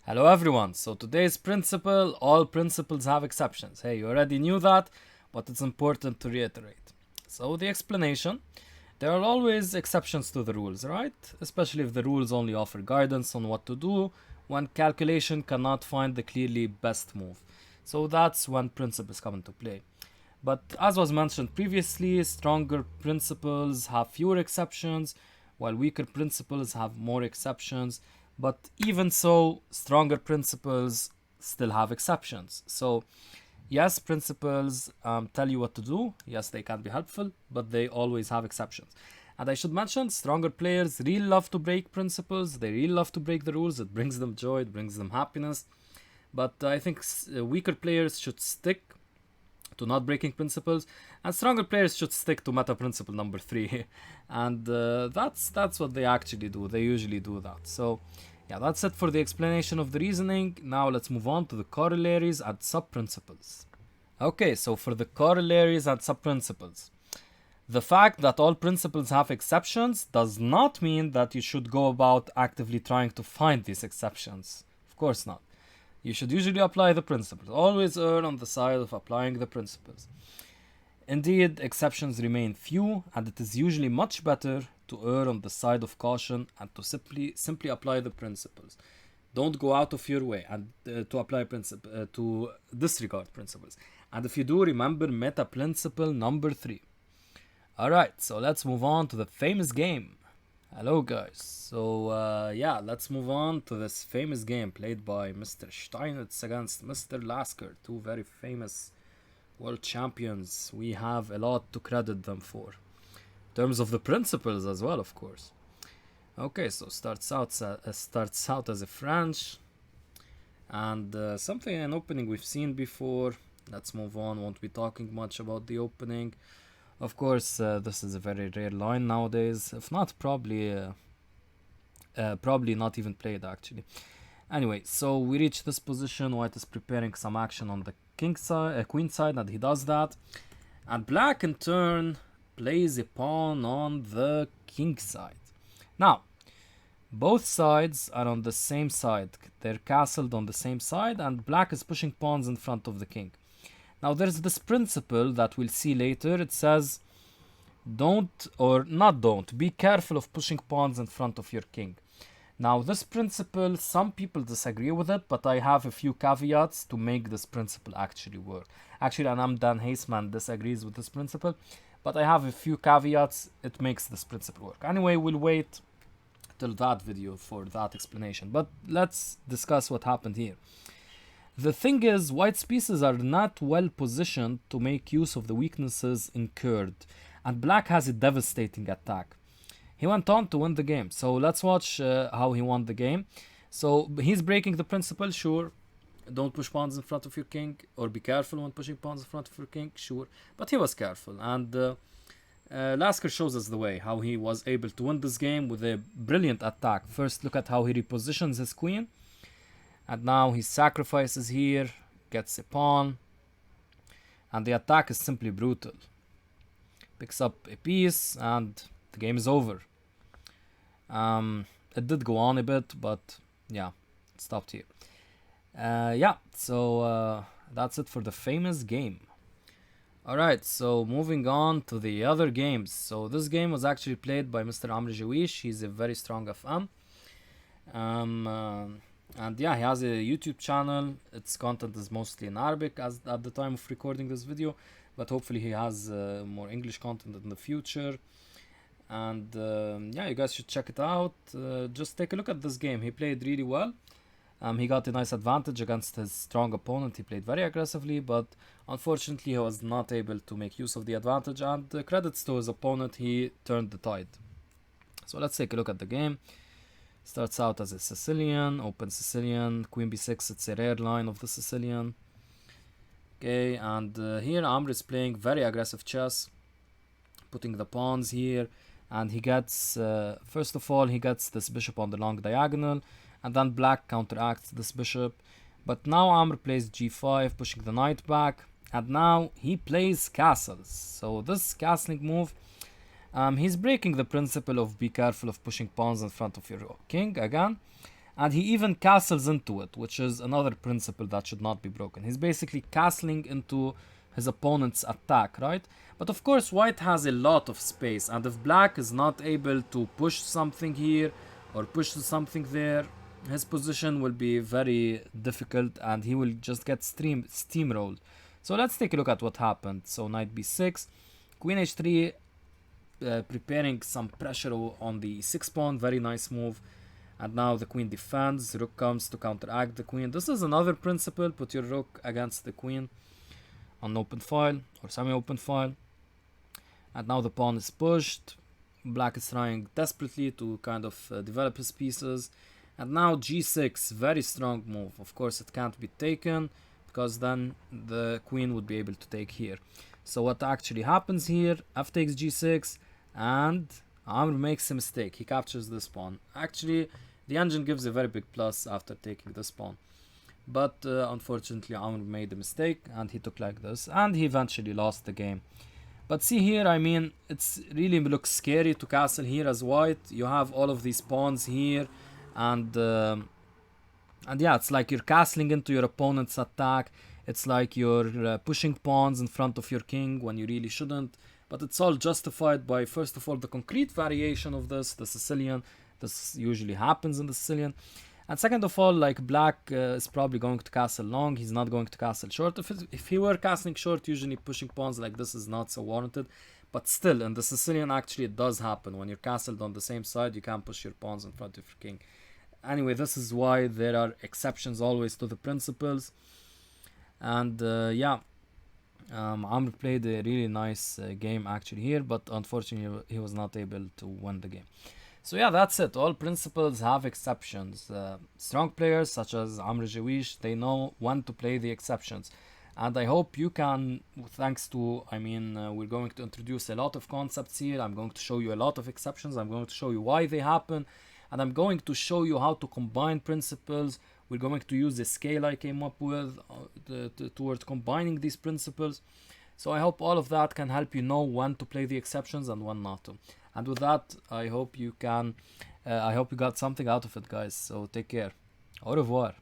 Hello everyone, so today's principle, all principles have exceptions. Hey, you already knew that, but it's important to reiterate. So the explanation, there are always exceptions to the rules, right? Especially if the rules only offer guidance on what to do when calculation cannot find the clearly best move. So that's when principles come into play. But as was mentioned previously, stronger principles have fewer exceptions, while weaker principles have more exceptions. But even so, stronger principles still have exceptions. So, yes, principles tell you what to do. Yes, they can be helpful, but they always have exceptions. And I should mention, stronger players really love to break principles. They really love to break the rules. It brings them joy, it brings them happiness. But I think weaker players should stick to not breaking principles, and stronger players should stick to meta principle number three, and that's what they actually do. They usually do that. So, yeah, that's it for the explanation of the reasoning. Now let's move on to the corollaries and sub principles. Okay, so for the corollaries and sub principles, the fact that all principles have exceptions does not mean that you should go about actively trying to find these exceptions. Of course not. You should usually apply the principles. Always err on the side of applying the principles. Indeed, exceptions remain few, and it is usually much better to err on the side of caution and to simply apply the principles. Don't go out of your way and to apply to disregard principles. And if you do, remember meta principle number 3. Alright, so let's move on to the famous game. Hello guys, so yeah, let's move on to this famous game played by Mr. Steinitz against Mr. Lasker, two very famous world champions. We have a lot to credit them for, in terms of the principles as well, of course. Okay, so starts out as a French, and something an opening we've seen before. Let's move on, won't be talking much about the opening. Of course, this is a very rare line nowadays. If not, probably not even played actually. Anyway, so we reach this position. White is preparing some action on the king side, queen side, and he does that. And black in turn plays a pawn on the king side. Now, both sides are on the same side. They're castled on the same side, and black is pushing pawns in front of the king. Now there's this principle that we'll see later. It says be careful of pushing pawns in front of your king. Now this principle, some people disagree with it, but I have a few caveats to make this principle actually work. Actually, Anam Dan Haseman disagrees with this principle, but I have a few caveats. It makes this principle work. Anyway, we'll wait till that video for that explanation, but let's discuss what happened here. The thing is, white's pieces are not well positioned to make use of the weaknesses incurred, and black has a devastating attack. He went on to win the game, so let's watch how he won the game. So he's breaking the principle, sure. Don't push pawns in front of your king, or be careful when pushing pawns in front of your king, sure. But he was careful, and Lasker shows us the way, how he was able to win this game with a brilliant attack. First, look at how he repositions his queen. And now he sacrifices here, gets a pawn, and the attack is simply brutal. Picks up a piece, and the game is over. It did go on a bit, but yeah, it stopped here. Yeah, so that's it for the famous game. Alright, so moving on to the other games. So this game was actually played by Mr. Amr Jawish. He's a very strong FM. And yeah, he has a YouTube channel. Its content is mostly in Arabic as at the time of recording this video, but hopefully he has more English content in the future. And yeah, you guys should check it out. Just take a look at this game. He played really well. He got a nice advantage against his strong opponent. He played very aggressively, but unfortunately he was not able to make use of the advantage, and credits to his opponent, he turned the tide. So let's take a look at the game. Starts out as a Sicilian, open Sicilian, queen b6, it's a rare line of the Sicilian. Okay, and here Amr is playing very aggressive chess, putting the pawns here, and he gets, first of all, he gets this bishop on the long diagonal, and then black counteracts this bishop. But now Amr plays g5, pushing the knight back, and now he plays castles. So this castling move, he's breaking the principle of be careful of pushing pawns in front of your king again. and he even castles into it, which is another principle that should not be broken. He's basically castling into his opponent's attack, right? But of course, white has a lot of space, and if black is not able to push something here or push something there, his position will be very difficult and he will just get steamrolled. So let's take a look at what happened. So knight b6, queen h3, preparing some pressure on the 6 pawn, very nice move. And now the queen defends, rook comes to counteract the queen. This is another principle, put your rook against the queen on open file or semi-open file. And now the pawn is pushed, black is trying desperately to kind of develop his pieces. And now g6, very strong move. Of course it can't be taken because then the queen would be able to take here. So what actually happens here, f takes g6, and Amr makes a mistake. He captures this pawn. Actually, the engine gives a very big plus after taking this pawn. But unfortunately, Amr made a mistake and he took like this. And he eventually lost the game. But see here, I mean, it's really looks scary to castle here as white. You have all of these pawns here. And yeah, it's like you're castling into your opponent's attack. It's like you're pushing pawns in front of your king when you really shouldn't. But it's all justified by, first of all, the concrete variation of this, the Sicilian. This usually happens in the Sicilian. And second of all, like black is probably going to castle long. He's not going to castle short. If he were castling short, usually pushing pawns like this is not so warranted. But still, in the Sicilian, actually, it does happen. When you're castled on the same side, you can't push your pawns in front of your king. Anyway, this is why there are exceptions always to the principles. And yeah, Amr played a really nice game actually here, but unfortunately he was not able to win the game. So yeah, that's it. All principles have exceptions. Strong players such as Amr Jawish, they know when to play the exceptions. And I hope you can, thanks to, we're going to introduce a lot of concepts here. I'm going to show you a lot of exceptions. I'm going to show you why they happen. And I'm going to show you how to combine principles. We're going to use the scale I came up with towards combining these principles. So I hope all of that can help you know when to play the exceptions and when not to. And with that, I hope you got something out of it, guys. So take care. Au revoir.